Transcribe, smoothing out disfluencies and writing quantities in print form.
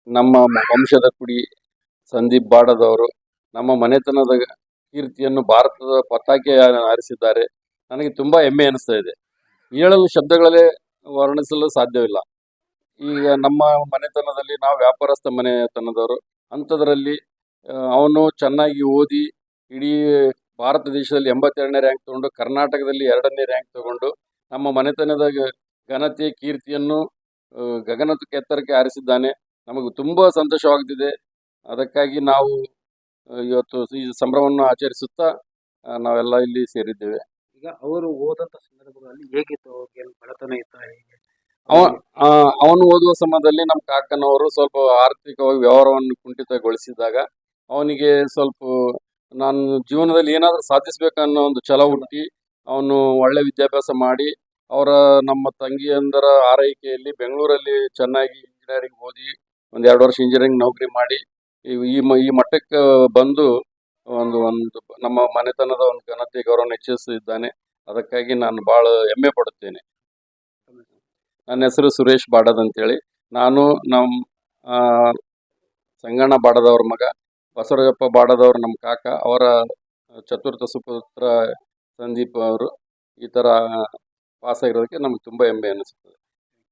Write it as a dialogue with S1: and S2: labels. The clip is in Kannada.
S1: ನಮ್ಮ ವಂಶದ ಕುಡಿ ಸಂದೀಪ್ ಬಾಡದವರು ನಮ್ಮ ಮನೆತನದ ಕೀರ್ತಿಯನ್ನು ಭಾರತದ ಪತಾಕೆ ಹಾರಿಸಿದ್ದಾರೆ. ನನಗೆ ತುಂಬಾ ಹೆಮ್ಮೆ ಅನಿಸ್ತಾ ಇದೆ. ಹೇಳಲು ಶಬ್ದಗಳಲ್ಲೇ ವರ್ಣಿಸಲು ಸಾಧ್ಯವಿಲ್ಲ. ಈಗ ನಮ್ಮ ಮನೆತನದಲ್ಲಿ ನಾವು ವ್ಯಾಪಾರಸ್ಥ ಮನೆತನದವರು. ಅಂಥದ್ರಲ್ಲಿ ಅವನು ಚೆನ್ನಾಗಿ ಓದಿ ಇಡೀ ಭಾರತ ದೇಶದಲ್ಲಿ 82ನೇ ರ್ಯಾಂಕ್ ತಗೊಂಡು, ಕರ್ನಾಟಕದಲ್ಲಿ 2ನೇ ರ್ಯಾಂಕ್ ತಗೊಂಡು ನಮ್ಮ ಮನೆತನದ ಘನತೆ ಕೀರ್ತಿಯನ್ನು ಗಗನಕ್ಕೆ ಎತ್ತರಕ್ಕೆ ಹಾರಿಸಿದ್ದಾನೆ. ನಮಗೆ ತುಂಬ ಸಂತೋಷವಾಗುತ್ತಿದೆ. ಅದಕ್ಕಾಗಿ ನಾವು ಇವತ್ತು ಈ ಸಂಭ್ರಮವನ್ನು ಆಚರಿಸುತ್ತಾ ನಾವೆಲ್ಲ ಇಲ್ಲಿ ಸೇರಿದ್ದೇವೆ.
S2: ಈಗ ಅವರು ಓದಂತ ಸಂದರ್ಭಗಳಲ್ಲಿ ಹೇಗಿತ್ತು? ಅವ್ರಿಗೆ ಏನು ಬಡತನ ಇತ್ತಾ? ಹೇಗೆ?
S1: ಅವ ಅವನು ಓದುವ ಸಮಯದಲ್ಲಿ ನಮ್ಮ ಕಾಕನವರು ಸ್ವಲ್ಪ ಆರ್ಥಿಕವಾಗಿ ವ್ಯವಹಾರವನ್ನು ಕುಂಠಿತಗೊಳಿಸಿದಾಗ ಅವನಿಗೆ ಸ್ವಲ್ಪ ನಾನು ಜೀವನದಲ್ಲಿ ಏನಾದರೂ ಸಾಧಿಸಬೇಕನ್ನೋ ಒಂದು ಛಲ ಹುಟ್ಟಿ ಅವನು ಒಳ್ಳೆ ವಿದ್ಯಾಭ್ಯಾಸ ಮಾಡಿ ಅವರ ನಮ್ಮ ತಂಗಿಯಂದರ ಆರೈಕೆಯಲ್ಲಿ ಬೆಂಗಳೂರಲ್ಲಿ ಚೆನ್ನಾಗಿ ಇಂಜಿನಿಯರಿಂಗ್ ಓದಿ ಒಂದು 2 ವರ್ಷ ಇಂಜಿನಿಯರಿಂಗ್ ನೌಕರಿ ಮಾಡಿ ಈ ಮಟ್ಟಕ್ಕೆ ಬಂದು ಒಂದು ಒಂದು ನಮ್ಮ ಮನೆತನದ ಒಂದು ಘನತೆ ಗೌರವವನ್ನು ಹೆಚ್ಚಿಸಿದ್ದಾನೆ. ಅದಕ್ಕಾಗಿ ನಾನು ಭಾಳ ಹೆಮ್ಮೆ ಪಡುತ್ತೇನೆ. ನನ್ನ ಹೆಸರು ಸುರೇಶ್ ಬಾಡದ್ ಅಂತೇಳಿ. ನಾನು ನಮ್ಮ ಸಂಗಣ್ಣ ಬಾಡದವ್ರ ಮಗ. ಬಸವರಾಜಪ್ಪ ಬಾಡದವ್ರು ನಮ್ಮ ಕಾಕ. ಅವರ ಚತುರ್ಥ ಸುಪುತ್ರ ಸಂದೀಪ್ ಅವರು ಈ ಥರ ಪಾಸಾಗಿರೋದಕ್ಕೆ ನಮ್ಗೆ ತುಂಬ ಹೆಮ್ಮೆ ಅನ್ನಿಸ್ತದೆ.